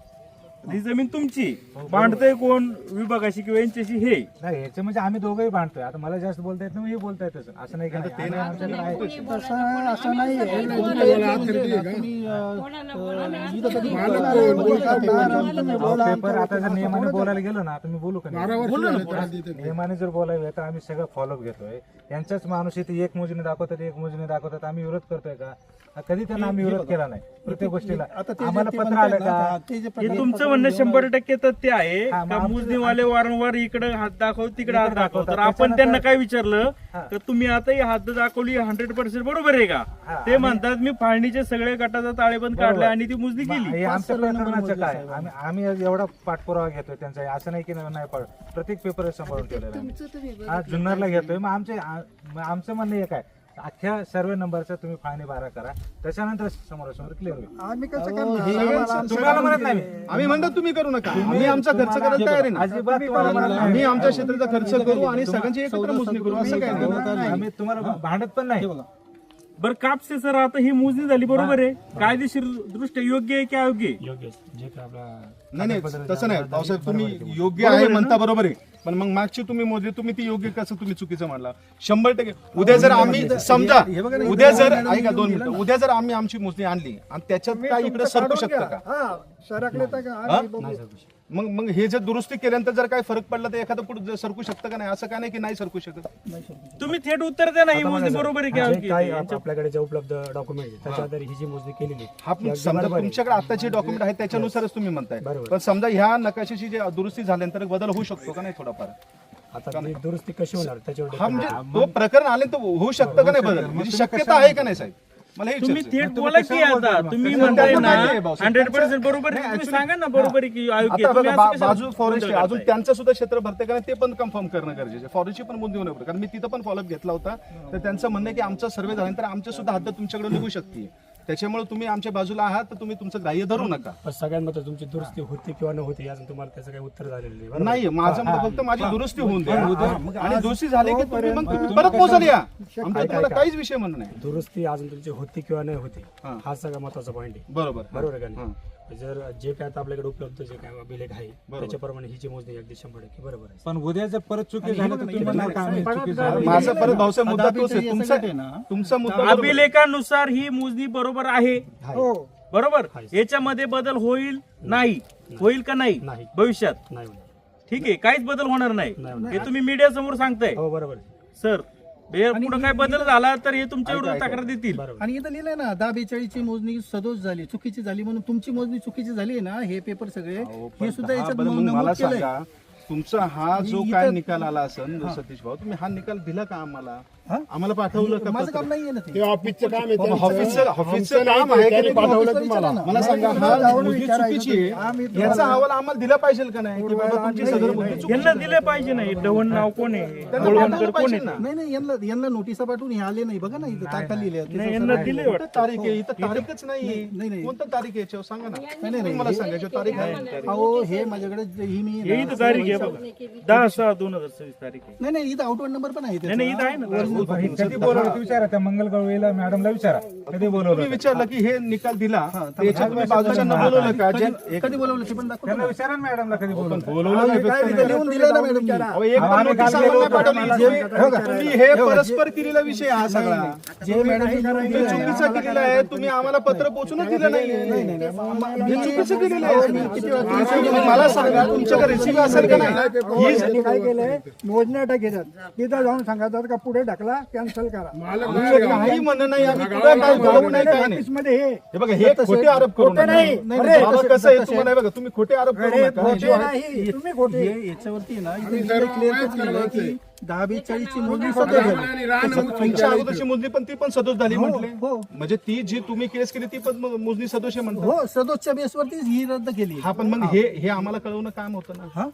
Speaker 1: ही जमीन तुमची. भांडतय कोण विभागाशी किंवा यांच्याशी? हे
Speaker 6: नाही याचे म्हणजे आम्ही दोघंही बांधतोय. आता मला जास्त बोलता येत नाही, हे बोलता येत असं नाही की नाही. आम्ही आमच्याकडे आहे.
Speaker 2: असं नाही
Speaker 6: पेपर आता जर नियमाने बोलायला गेलो ना, तुम्ही बोलू का नाही? नियमाने जर बोलायला तर आम्ही सगळं फॉलोअप घेतोय. यांचाच माणूस इथे एक मोजणी दाखवतात, एक मोजणी दाखवतात. आम्ही विरोध करतोय का? कधी त्यांना आम्ही विरोध केला नाही. प्रत्येक गोष्टीला आम्हाला पत्र आलं का?
Speaker 1: हे तुमचं म्हणणं 100% तथ्य आहे
Speaker 6: हा,
Speaker 1: का?
Speaker 6: मग
Speaker 1: मोजणीवाले वारंवार इकडे हात दाखव तिकडे हात दाखव. तर आपण त्यांना काय विचारलं तर तुम्ही आता ही हात दाखवली 100% बरोबर आहे का? ते म्हणतात मी फाळणीचे सगळे गटाचा ताळेबंद काढला आणि ती मोजणी केली.
Speaker 6: हे आमच्या प्रकरणाचं काय? आम्ही एवढा पाठपुरावा घेतोय त्यांचा. असं नाही की नाही प्रत्येक पेपर सांभाळून ठेवलेला आहे. आज जुन्नरला घेतोय. मग आमचं म्हणणं एक आहे, अख्ख्या सर्वे नंबरचा तुम्ही फाळणी 12 करा, त्याच्यानंतर समोरासमोर क्लिअर होईल. तुम्हाला म्हणत नाही मी.
Speaker 3: आम्ही म्हणतो तुम्ही करू नका. आम्ही आमचा खर्च करायला तयार आहे ना.
Speaker 6: अजिबात तुम्हाला म्हणत नाही.
Speaker 3: आम्ही आमच्या क्षेत्राचा खर्च करू आणि सगळ्यांची एकत्र मोजणी करू असं काय नाही.
Speaker 6: आम्ही तुम्हाला भांडत पण नाही.
Speaker 1: बरं कापसे सर, आता ही मोजणी झाली बरोबर आहे, कायदेशीर दृष्ट्या योग्य आहे की अयोग्य आहे?
Speaker 4: योग्य जे काय आपला
Speaker 3: नाही तसं नाही भाऊसाहेब, तुम्ही योग्य आहे म्हणता बरोबर आहे. पण मग मागची तुम्ही मोजली, तुम्ही ती योग्य कसं तुम्ही चुकीचं मानला? 100%. उद्या जर आम्ही समजा उद्या जर ऐका 2 मिनिटं, उद्या जर आम्ही आमची मोजणी आणली आणि त्याच्यात काय इकडे सरकू शकतं का? हा? मग हे जर दुरुस्ती केल्यानंतर जर काय फरक पडला तर एखादं पुढे सरकू शकतं का नाही? असं काय नाही की नाही सरकू शकत.
Speaker 1: तुम्ही थेट उत्तर द्या ना, ही मोजणी बरोबर आहे की
Speaker 4: जे
Speaker 1: अयोग्य
Speaker 4: काय
Speaker 1: आहे?
Speaker 4: आपल्याकडे जे उपलब्ध डॉक्युमेंट आहे त्याच्या आधारे ही जी मोजणी केलेली आहे,
Speaker 3: हा पण समजा तुमच्याकडे आताचे डॉक्युमेंट आहेत त्याच्यानुसारच तुम्ही म्हणताय. पण समजा ह्या नकाशाची जे दुरुस्ती झाल्यानंतर बदल होऊ शकतो का नाही थोडाफार?
Speaker 4: आता ती दुरुस्ती कशी होणार त्याच्यावर
Speaker 3: हा म्हणजे तो प्रकरण आले तर होऊ शकतं का नाही बदल म्हणजे शक्यता आहे का नाही साहेब मला हे
Speaker 1: तुम्ही
Speaker 3: विचारायचं आहे.
Speaker 1: थेट बोला की आता तुम्ही म्हणताय ना 100% बरोबर आहे. तुम्ही सांगा ना बरोबर आहे की अयोग्य
Speaker 3: आता
Speaker 1: तुम्ही
Speaker 3: बघा
Speaker 1: असं कशाला
Speaker 3: बाजू फॉरेस्ट आहे
Speaker 1: गोंधळ
Speaker 3: अजून
Speaker 1: करताय?
Speaker 3: त्यांचं सुद्धा क्षेत्र भरते का नाही ते पण कन्फर्म करणं गरजेचं आहे फॉरेस्टची पण मुद्दे होणं कारण मी तिथं पण फॉलोअप घेतला होता तर त्यांचं म्हणणं आहे की आमचा सर्व्हे झाल्यानंतर आमच्या सुद्धा हद्द तुमच्याकडे निघू शकते त्याच्यामुळे तुम्ही आमच्या बाजूला आहात तर तुम्ही तुमचं ग्राह्य धरू नका
Speaker 4: पण सगळ्यांमध्ये तुमची दुरुस्ती होती किंवा न होती अजून तुम्हाला त्याचं काही उत्तर झालेलं नाही बरोबर?
Speaker 3: नाही माझं मत फक्त माझी दुरुस्ती होऊन द्या आणि दुरुस्ती झाली की तुम्ही मग तुम्ही परत मोजाल या आमच्या तुम्हाला काहीच विषय म्हणणं नाही
Speaker 4: दुरुस्ती अजून तुमची होती किंवा नाही होती
Speaker 3: हा.
Speaker 4: हा सगळा महत्वाचा पॉईंट आहे
Speaker 3: बरोबर
Speaker 4: बरोबर आहे का नाही जर जे काय आता आपल्याकडे उपलब्ध जे काय अभिलेख आहे
Speaker 3: बरोबर.
Speaker 4: त्याच्याप्रमाणे ही जी मोजणी अगदी 100% बरोबर आहे
Speaker 6: पण उद्या जर परत चुकी झाली तर तुम्ही म्हणणार का आम्ही चुकी झाली?
Speaker 3: माझा परत भाऊसाहेब मुद्दा तोच आहे तुमचा मुद्दा बरोबर आहे.
Speaker 1: अभिलेखानुसार ही मोजणी बरोबर आहे बरोबर याच्यामध्ये बदल होईल नाही होईल का नाही
Speaker 4: नाही.
Speaker 1: भविष्यात
Speaker 4: नाही होणार.
Speaker 1: ठीक आहे काहीच बदल होणार नाही
Speaker 4: नाही.
Speaker 1: हे तुम्ही मीडिया समोर सांगताय
Speaker 4: हो बरोबर आहे.
Speaker 1: सर पुढे काय बदल झाला तर हे तुमच्या विरुद्ध तक्रार देतील
Speaker 4: बरोबर
Speaker 2: आणि इथं लिहिलंय ना 1042 ची मोजणी सदोष झाली चुकीची झाली म्हणून तुमची मोजणी चुकीची झाली आहे ना हे पेपर सगळे हे सुद्धा
Speaker 3: हा,
Speaker 2: याच्यात
Speaker 3: बरं, मग
Speaker 2: नमूद
Speaker 3: मला
Speaker 2: केलंय
Speaker 3: सांगा तुमचा हा जो काय निकाल आला असेल सतीश भाऊ तुम्ही हा निकाल दिला का आम्हाला आम्हाला पाठवलं का
Speaker 2: माझं
Speaker 3: पत्र?
Speaker 2: काम नाहीये ना ते
Speaker 7: ऑफिसचं काम आहे
Speaker 3: बाबा, ऑफिसचं काम आहे की
Speaker 2: पाठवलं तुम्हाला
Speaker 3: मला सांगा हा मोजणी चुकीची आहे याचा अहवाल आम्हाला दिला पाहिजे का नाही की बाबा तुमची सदर मोजणी चुकीची
Speaker 1: यांना दिले पाहिजे नाही डवण नाव कोण आहे
Speaker 3: त्यांना
Speaker 1: गोळवणकर
Speaker 3: पाठवलं
Speaker 1: कोण
Speaker 3: पाहिजे
Speaker 1: आहे
Speaker 3: ना.
Speaker 2: नाही यांना नोटिसा पाठवून हे आले नाही बघा ना इथं तारखा लिहिल्या
Speaker 1: नाही यांना दिले
Speaker 3: कुठं तारीख आहे इथं तारीखच नाही
Speaker 2: नाही.
Speaker 3: कोणतं तारीख आहे याच्यावर सांगा ना तुम्ही मला सांगा याच्यावर तारीख आहे
Speaker 2: अहो हे माझ्याकडे ही मी
Speaker 1: हे इथं तारीख आहे बघा 10/6/2026 तारीख आहे
Speaker 2: नाही इथं आउटवर्ड नंबर पण आहे
Speaker 1: नाही नाही इथं आहे ना
Speaker 6: हे कधी बोलवलं ते विचारा त्या मंगल गवळीला मॅडमला विचारा कधी बोलवलं
Speaker 3: तुम्ही विचारलं की हे निकाल दिला तर याच्यात तुम्ही बाजूच्या बोलवलं का
Speaker 2: कधी बोलवलं ते पण दाखवतो
Speaker 6: त्यांना विचारा ना मॅडमला कधी बोलवलं
Speaker 3: बोलवलं
Speaker 2: इथं लिहून दिलं ना मॅडम
Speaker 3: अहो, एक पण notice आम्हाला नाही पाठवली. तुम्ही हे परस्पर केलेला विषय हा सगळा
Speaker 2: जे मॅडम
Speaker 3: तुम्ही चुकीचं केलेलं आहे तुम्ही आम्हाला पत्र पोहोचूनच दिलं नाही हे चुकीचं केलेलं आहे तुम्ही मला सांगा तुमच्याकडे रिसिव्ह असेल का नाही ही
Speaker 7: काय केलंय मोजण्या टाकायच्यात तिथं जाऊन सांगायचं का पुढे ढकला कॅन्सल करा
Speaker 3: आमचं काही म्हणणं नाही आम्ही कुठं काय बोलवू नाही काय नाही
Speaker 7: मध्ये
Speaker 3: हे बघा हे खोटे आरोप करू नका.
Speaker 7: नाही.
Speaker 3: नाही, बाबा कसं आहे तुम्हाला हे बघा तुम्ही खोटे आरोप करू नका
Speaker 7: खोटे नाही तुम्ही खोटे
Speaker 2: याच्यावरती ना क्लिअर कट लिहिलंय की 1042 ची मोजणी सदोष झाली
Speaker 3: तुमच्या अगोदरची मोजणी पण ती पण सदोष झाली म्हटले
Speaker 2: हो.
Speaker 3: म्हणजे ती जी तुम्ही केस केली ती पण मोजणी सदोष आहे म्हणतात
Speaker 2: हो सदोषच्या बेसवरतीच ही रद्द केली
Speaker 3: हा पण मग हे आम्हाला कळवणं काम होतं ना
Speaker 2: हा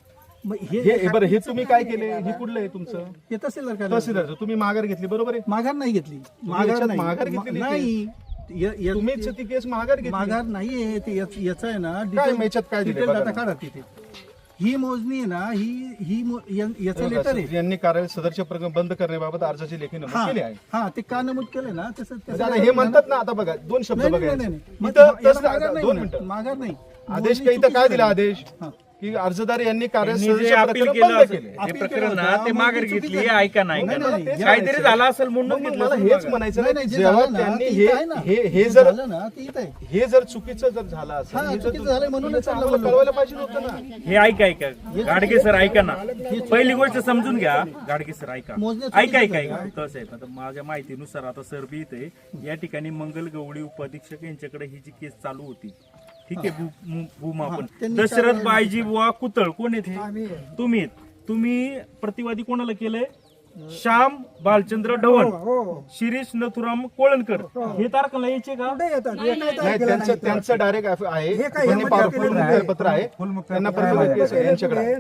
Speaker 2: मग
Speaker 3: हे बरं हे तुम्ही काय केले हे कुठलं आहे तुमचं
Speaker 2: हे तहसीलदार काय
Speaker 3: तहसीलदार तुम्ही माघार घेतली बरोबर आहे
Speaker 2: माघार नाही घेतली
Speaker 3: याच्यात माघार घेतलेली
Speaker 2: नाही
Speaker 3: तुम्हीच ती केस माघार घेतली
Speaker 2: माघार नाहीये ते याचं आहे ना
Speaker 3: काय याच्यात काय दिलंय
Speaker 2: डिटेल
Speaker 3: बघा
Speaker 2: डाटा
Speaker 3: ना.
Speaker 2: काढा तिथे ही मोजणी आहे ना याचं लेटर आहे
Speaker 3: यांनी कार्यालय सदरचे प्रकरण बंद करण्याबाबत अर्जाची लेखी नमूद केली आहे
Speaker 2: हा ते का नमूद केलं ना तसं
Speaker 3: म्हणजे आता हे म्हणतात ना आता बघा दोन शब्द
Speaker 2: नाही,
Speaker 3: बघा
Speaker 2: नाही, नाही,
Speaker 3: यांचे.
Speaker 2: नाही.
Speaker 3: इथं
Speaker 2: याला
Speaker 3: तसं-
Speaker 2: माघार नाही
Speaker 3: दोन
Speaker 2: म्हणत.
Speaker 3: मिनिटं
Speaker 2: माघार नाही
Speaker 3: आदेश काही इथं काय दिला आदेश की अर्जदार यांनी कार्यालय
Speaker 1: यांनी जे
Speaker 3: सदरचे
Speaker 1: अपील
Speaker 3: प्रकरण
Speaker 1: केलं
Speaker 3: बंद
Speaker 1: असेल,
Speaker 3: केले
Speaker 1: ते प्रकरण ना ते माघार घेतली ऐका ना ऐका ना.
Speaker 3: नाही, नाही,
Speaker 1: काहीतरी झालं असेल म्हणून
Speaker 3: मग
Speaker 1: घेतलं
Speaker 3: मला
Speaker 1: असेल
Speaker 3: हेच
Speaker 1: माघार.
Speaker 3: म्हणायचं
Speaker 2: नाही,
Speaker 3: ना,
Speaker 2: नाही, जे
Speaker 3: जेव्हा
Speaker 2: झालं ना,
Speaker 3: त्यांनी
Speaker 2: ते
Speaker 3: हे
Speaker 2: इथं आहे ना.
Speaker 3: हे
Speaker 2: जे
Speaker 3: जर
Speaker 2: झालं ना ते इथं आहे
Speaker 3: हे जर चुकीचं जर झालं
Speaker 2: हा,
Speaker 3: असेल
Speaker 2: चुकीचं झालंय म्हणूनच
Speaker 3: आम्हाला कळवायला पाहिजे होतं ना
Speaker 1: हे ऐका ऐका गाडगे सर ऐका ना पहिली गोष्ट समजून घ्या गाडगे सर ऐका
Speaker 2: मोजण्या
Speaker 1: ऐका ऐका ऐका कसं आहे आता माझ्या माहितीनुसार आता सर बी इथे या ठिकाणी मंगल गवळी उपाधीक्षक यांच्याकडे ही जी केस चालू होती ठीक आहे भूमापन
Speaker 2: त्यांनी
Speaker 1: दशरथ बायजी बुवा कुतळ कोण येथे तुम्ही तुम्ही प्रतिवादी कोणाला केलंय श्याम बालचंद्र ढवण शिरीष नथुराम कोळणकर हे तारखेला यायचे का
Speaker 3: नाही त्यांचं डायरेक्ट आहे त्यांनी पत्र आहे त्यांना प्रतिवाद केस आहे यांच्याकडे आहे.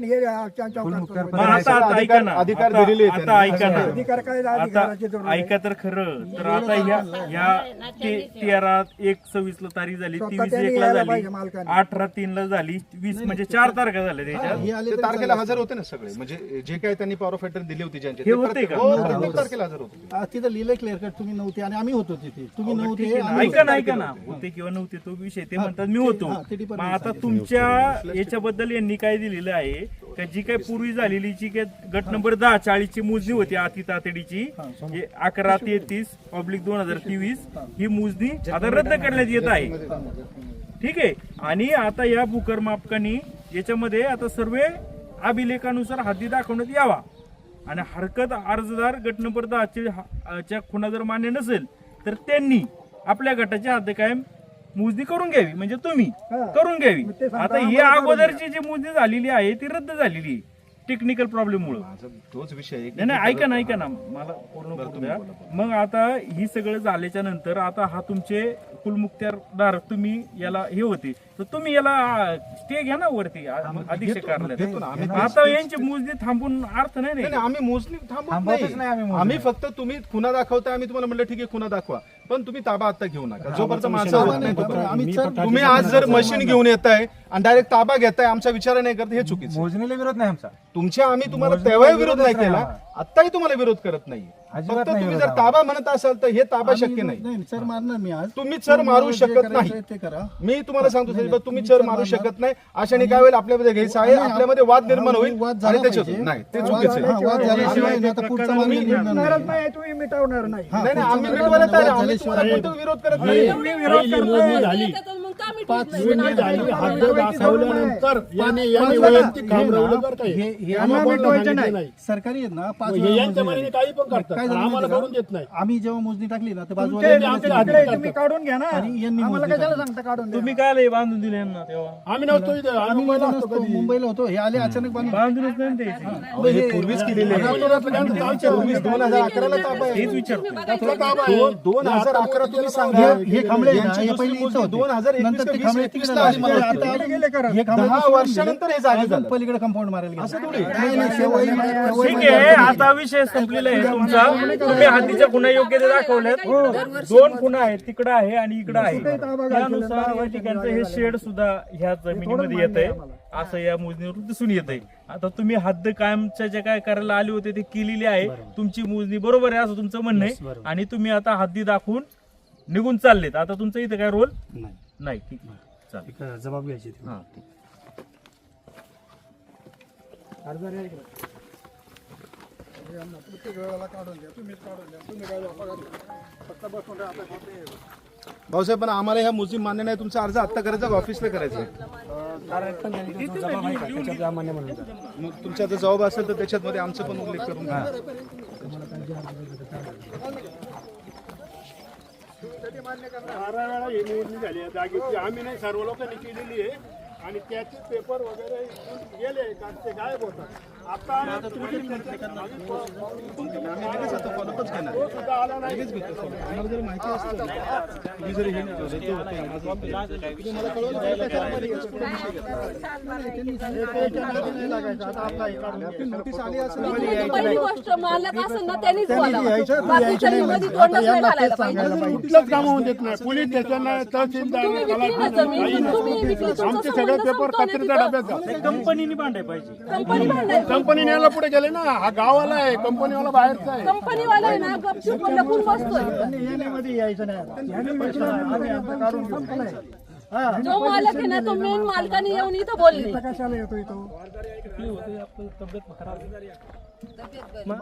Speaker 1: मग आता ऐका ना
Speaker 3: अधिकार
Speaker 1: आता-
Speaker 3: दिलेले आहेत
Speaker 1: आता ऐका ना
Speaker 7: अधिकार काय
Speaker 1: आता ऐका तर खरं तर आता ह्या 13/1/26 ला तारीख झाली 23/1 ला झाली 18/3 ला झाली 20 म्हणजे 4 तारखा झाल्या त्याच्यात
Speaker 2: हे आले
Speaker 3: ते तारखेला हजर होते ना सगळे म्हणजे जे काही त्यांनी पॉवर ऑफ अटर्नी दिली होती ज्यांचे
Speaker 1: हे होते का?
Speaker 3: हो, प्रत्येक तारखेला हजर होते
Speaker 2: तिथं लिहिलंय क्लिअर कट तुम्ही नव्हते आणि आम्ही होतो तिथे तुम्ही
Speaker 1: ठीक
Speaker 2: नव्हते
Speaker 1: आहे ना.
Speaker 2: आम्ही
Speaker 1: ऐका ना ऐका ना होते किंवा नव्हते तो विषय ते म्हणतात मी होतो
Speaker 2: हा, ते department
Speaker 1: मग आता तुमच्या याच्याबद्दल यांनी काय दिलेलं आहे का जी काही पूर्वी झालेली जी काही गट नंबर 10/40 ची मोजणी होती अति तातडीची 11/33/2023 ही मोजणी आता रद्द करण्यात येत आहे ठीक आहे आणि आता या भूकर मापकांनी याच्यामध्ये आता सर्व अभिलेखानुसार हद्दी दाखवण्यात यावा आणि हरकत अर्जदार गट नंबर 10 खुणा जर मान्य नसेल तर त्यांनी आपल्या गटाची हद्द कायम मोजणी करून घ्यावी म्हणजे तुम्ही करून घ्यावी आता ही अगोदरची जी मोजणी झालेली आहे ती रद्द झालेली आहे टेक्निकल प्रॉब्लेम मुळे.
Speaker 3: माझा तोच विषय आहे.
Speaker 1: नाही नाही, ऐका ना मला पूर्ण करू द्या. मग आता ही सगळं झाल्याच्या नंतर आता हा तुमचे कुलमुख्तार तुम्ही याला हे होते, तर तुम्ही याला स्टे घ्या ना वरती अधीक्षक कार्यालयात. आता यांची मोजणी थांबून अर्थ नाही.
Speaker 3: नाही, आम्ही मोजणी थांबवत
Speaker 6: थांबवतच नाही आम्ही मोजणी.
Speaker 3: आम्ही फक्त तुम्ही खुना दाखवताय, आम्ही तुम्हाला म्हणलं ठीक आहे खुना दाखवा, पण तुम्ही ताबा आता घेऊ नका. जोपर्यंत माझा होत नाही तोपर्यंत. तुम्ही आज जर मशीन घेऊन येताय आणि डायरेक्ट ताबा घेताय, आमचा विचार नाही करत, हे चुकीचं आहे.
Speaker 6: मोजणीला विरोध नाही आमचा.
Speaker 3: आम्ही तुम्हाला
Speaker 6: मोजणी
Speaker 3: तेव्हाही
Speaker 6: विरोधच
Speaker 3: विरोध नाही
Speaker 6: नाही
Speaker 3: केला,
Speaker 6: आम्हाला.
Speaker 3: आताही तुम्हाला विरोध करत नाही.
Speaker 6: अजिबात
Speaker 3: फक्त
Speaker 6: नाही
Speaker 3: तुम्ही
Speaker 6: विरोध
Speaker 3: जर ताबा म्हणत असाल तर हे ताबा शक्य नाही.
Speaker 2: नाही सर मारणार मी आज.
Speaker 3: तुम्ही चर मारू शकत नाही.
Speaker 2: ते करा.
Speaker 3: मी तुम्हाला सांगतो साहेब, तुम्ही चर मारू शकत नाही. अशाने काय होईल, आपल्यामध्ये घ्यायचं आहे, आपल्यामध्ये वाद निर्माण होईल
Speaker 2: वाद
Speaker 3: आणि
Speaker 2: झाला
Speaker 3: त्याच्यात
Speaker 2: पाहिजे.
Speaker 3: नाही, ते चुकीचं आहे.
Speaker 2: वाद झाल्याशिवाय आता पुढचा मार्ग निघणार नाही.
Speaker 7: मिटणारच नाही, तुम्ही मिटवणार नाही.
Speaker 3: नाही नाही, आम्ही मिटवायला तयार आहे. आम्ही तुम्हाला कोणताच विरोध करत नाही.
Speaker 5: एवढी मोजणी झाली, मग का मिटवत नाही?
Speaker 7: हद्द दाखवल्यानंतर याने वैयक्तिक काम राहिलं बरं काय. आम्हाला मिटवायचं नाही.
Speaker 2: सरकारी आहेत ना 5 वेळा मोजणी
Speaker 8: काही पण करतात,
Speaker 2: काय
Speaker 8: पण
Speaker 2: झालं
Speaker 8: आम्हाला
Speaker 2: माहिती
Speaker 8: करून देत नाही.
Speaker 2: का? आम्ही जेव्हा मोजणी टाकली ना तर
Speaker 7: तुमचे
Speaker 2: बाजूला
Speaker 7: तुम्ही काढून घ्या ना.
Speaker 2: आणि यांनी
Speaker 7: आम्हाला
Speaker 2: मोजणी
Speaker 7: कशाला
Speaker 2: टाकली.
Speaker 7: सांगता काढून द्या.
Speaker 1: तुम्ही काय लय बांधून दिले यांना तेव्हा?
Speaker 8: आम्ही नव्हतो इथे, आम्ही
Speaker 2: आम्ही
Speaker 8: मुंबईला
Speaker 2: नसतो,
Speaker 8: असतो कधी.
Speaker 2: मुंबईला होतो, हे आले अचानक बांधून.
Speaker 1: बांधूनच नाही द्यायचे.
Speaker 3: अहो, हे पूर्वीच केलेले आहे. पूर्वीच 2011 ला ताबा आहे.
Speaker 1: हेच विचारतो.
Speaker 3: 2011 तुम्ही सांगा.
Speaker 2: हे खांबळे आहे ना,
Speaker 3: यांची
Speaker 2: हे
Speaker 3: दुसरी
Speaker 2: पहिले
Speaker 3: मोजणी
Speaker 2: इथं होते.
Speaker 3: 2021
Speaker 2: नंतर ते खांबळे
Speaker 3: 20
Speaker 2: तिकडे
Speaker 3: ला आली मला
Speaker 2: आता
Speaker 3: वाटतं.
Speaker 7: गेले करा.
Speaker 2: हे खांबळे
Speaker 3: 10 वर्षानंतर हे जागे
Speaker 2: अजून
Speaker 3: झालं.
Speaker 2: पलीकडे कंपाऊंड मारायला गेले.
Speaker 3: असं थोडी.
Speaker 2: नाही, नाही, शेवई-
Speaker 1: ठीक आहे, आता विषय संपलेला आहे तुमचा. तुम्ही हद्दीच्या खुणा योग्य ते दाखवल्यात. 2 खुणा आहेत, तिकडं आहे आणि इकडं आहे. त्यानुसार या ठिकाणचं हे शेड सुद्धा ह्या जमिनीमध्ये येत आहे, असं या मोजणीवरून दिसून येत आहे. आता तुम्ही हद्द कायमच्या जे काय करायला आले होते ते केलेली आहे. तुमची मोजणी बरोबर आहे असं तुमचं म्हणणं आहे, आणि तुम्ही आता हद्दी दाखवून निघून चाललेत. आता तुमचं इथं काय रोल नाही. ठीक आहे, चालेल.
Speaker 4: एक जबाब घ्यायची ती.
Speaker 1: हा.
Speaker 7: प्रत्येक वेळेला काढून द्या, तुम्हीच काढून द्या. तुम्ही काय बघा, फक्त बसून राहा, आपल्या खाते आहे.
Speaker 3: भाऊसाहेब, पण आम्हाला ह्या मोजणी मान्य नाही. तुमचा अर्ज आता करायचा का ऑफिसला करायचा?
Speaker 4: कारण पण त्यांनी जो जबाब आहे का, त्याच्यात अमान्य म्हणून
Speaker 3: मग तुमचा जर जबाब असेल तर त्याच्यामध्ये आमचा पण उल्लेख करून घ्या.
Speaker 8: बारा वेळा ही मोजणी झाली आहे जागेची. आम्ही नाही, सर्व लोकांनी केलेली आहे. आणि त्याचे पेपर वगैरे इथून गेले का ते गायब होतात. आता
Speaker 3: आम्ही लगेच आता follow-upच घेणार. लगेच घेतो follow-up. आम्हाला जर माहिती असतं तुम्ही जर हे देतो होते, माझं तुम्ही मला कळवलं तर त्याच्यामध्ये पुढे विषय घेतला. नोटीस आली असेल
Speaker 5: पहिली गोष्ट मालक असेल ना त्यांनीच बोलावं. बाकीच्या मध्ये तोंडच नाही घालायला पाहिजे.
Speaker 8: कुठलंच काम होऊन देत नाही. पोलीस स्टेशन तहसीलदार
Speaker 5: तुम्ही विकली ना जमीन, तुम्ही विकली, तुमचं
Speaker 8: आमचे सगळे
Speaker 5: संबंध
Speaker 8: पेपर
Speaker 5: संपतो ना
Speaker 8: कचऱ्याच्या
Speaker 5: तिथं.
Speaker 8: डब्यात जातात.
Speaker 1: कंपनीने भांडाय पाहिजे.
Speaker 5: कंपनी भांडायची.
Speaker 8: कंपनी न्यायला पुढे गेले ना. हा गावाला आहे, कंपनीवाला बाहेरचा आहे.
Speaker 5: कंपनीवाला आहे ना गपचूप लपून बसतोय.
Speaker 7: याने यायचं नाही. याने म्हटलं, आम्ही आमचं काढून घेऊ.
Speaker 5: जो मालक आहे ना तो मेन मालकाने येऊन इथं बोलली.
Speaker 7: कशाला येतो इथं?